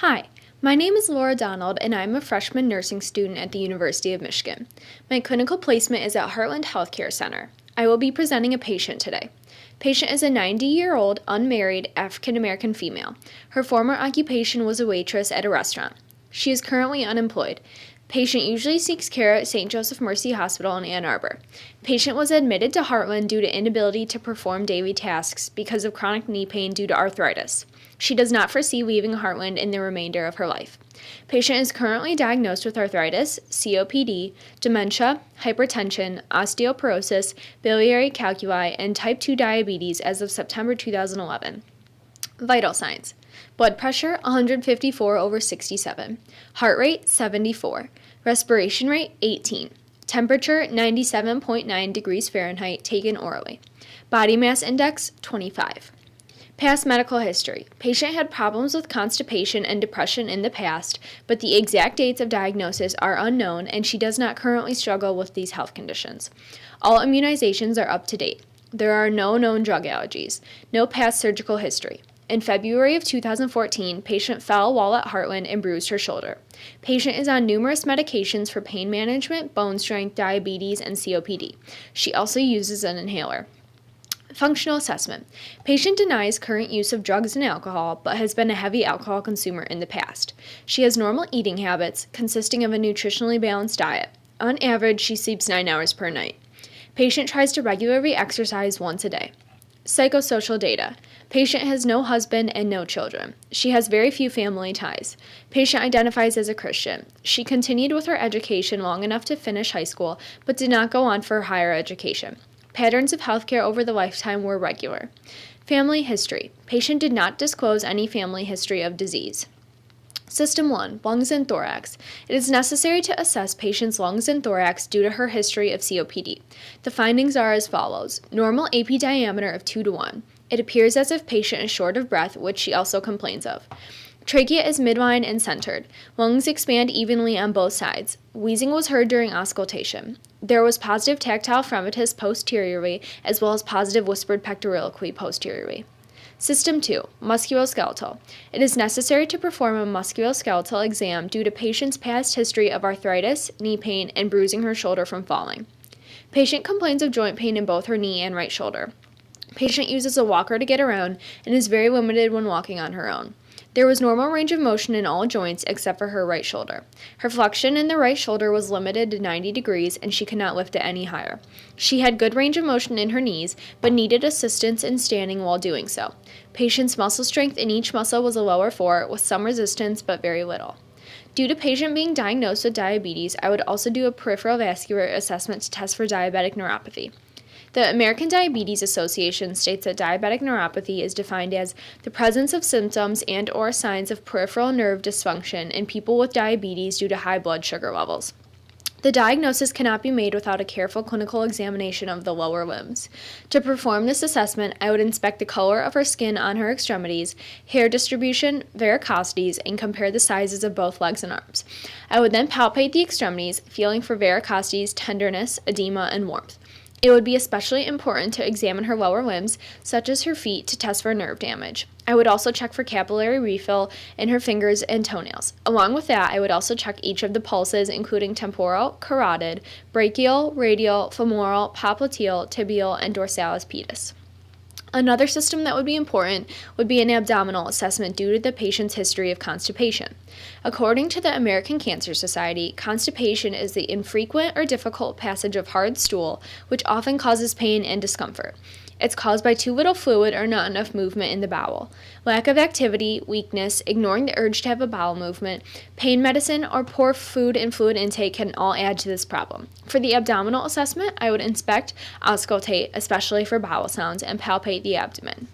Hi, my name is Laura Donald, and I'm a freshman nursing student at the University of Michigan. My clinical placement is at Heartland Healthcare Center. I will be presenting a patient today. Patient is a 90-year-old, unmarried, African-American female. Her former occupation was a waitress at a restaurant. She is currently unemployed. Patient usually seeks care at St. Joseph Mercy Hospital in Ann Arbor. Patient was admitted to Heartland due to inability to perform daily tasks because of chronic knee pain due to arthritis. She does not foresee leaving Heartland in the remainder of her life. Patient is currently diagnosed with arthritis, COPD, dementia, hypertension, osteoporosis, biliary calculi, and type 2 diabetes as of September 2011. Vital signs: blood pressure 154/67, heart rate 74, respiration rate 18, temperature 97.9 degrees Fahrenheit taken orally, body mass index 25. Past medical history: patient had problems with constipation and depression in the past, but the exact dates of diagnosis are unknown and she does not currently struggle with these health conditions. All immunizations are up to date. There are no known drug allergies, no past surgical history. In February of 2014, patient fell while at Heartland and bruised her shoulder. Patient is on numerous medications for pain management, bone strength, diabetes, and COPD. She also uses an inhaler. Functional assessment: patient denies current use of drugs and alcohol, but has been a heavy alcohol consumer in the past. She has normal eating habits, consisting of a nutritionally balanced diet. On average, she sleeps 9 hours per night. Patient tries to regularly exercise once a day. Psychosocial data: patient has no husband and no children. She has very few family ties. Patient identifies as a Christian. She continued with her education long enough to finish high school, but did not go on for higher education. Patterns of healthcare over the lifetime were regular. Family history: patient did not disclose any family history of disease. System 1, lungs and thorax. It is necessary to assess patient's lungs and thorax due to her history of COPD. The findings are as follows: normal AP diameter of 2 to 1. It appears as if patient is short of breath, which she also complains of. Trachea is midline and centered. Lungs expand evenly on both sides. Wheezing was heard during auscultation. There was positive tactile fremitus posteriorly, as well as positive whispered pectoriloquy posteriorly. System 2, musculoskeletal. It is necessary to perform a musculoskeletal exam due to patient's past history of arthritis, knee pain, and bruising her shoulder from falling. Patient complains of joint pain in both her knee and right shoulder. Patient uses a walker to get around and is very limited when walking on her own. There was normal range of motion in all joints except for her right shoulder. Her flexion in the right shoulder was limited to 90 degrees and she could not lift it any higher. She had good range of motion in her knees, but needed assistance in standing while doing so. Patient's muscle strength in each muscle was a lower 4 with some resistance but very little. Due to patient being diagnosed with diabetes, I would also do a peripheral vascular assessment to test for diabetic neuropathy. The American Diabetes Association states that diabetic neuropathy is defined as the presence of symptoms and/or signs of peripheral nerve dysfunction in people with diabetes due to high blood sugar levels. The diagnosis cannot be made without a careful clinical examination of the lower limbs. To perform this assessment, I would inspect the color of her skin on her extremities, hair distribution, varicosities, and compare the sizes of both legs and arms. I would then palpate the extremities, feeling for varicosities, tenderness, edema, and warmth. It would be especially important to examine her lower limbs, such as her feet, to test for nerve damage. I would also check for capillary refill in her fingers and toenails. Along with that, I would also check each of the pulses, including temporal, carotid, brachial, radial, femoral, popliteal, tibial, and dorsalis pedis. Another system that would be important would be an abdominal assessment due to the patient's history of constipation. According to the American Cancer Society, constipation is the infrequent or difficult passage of hard stool, which often causes pain and discomfort. It's caused by too little fluid or not enough movement in the bowel. Lack of activity, weakness, ignoring the urge to have a bowel movement, pain medicine, or poor food and fluid intake can all add to this problem. For the abdominal assessment, I would inspect, auscultate, especially for bowel sounds, and palpate the abdomen.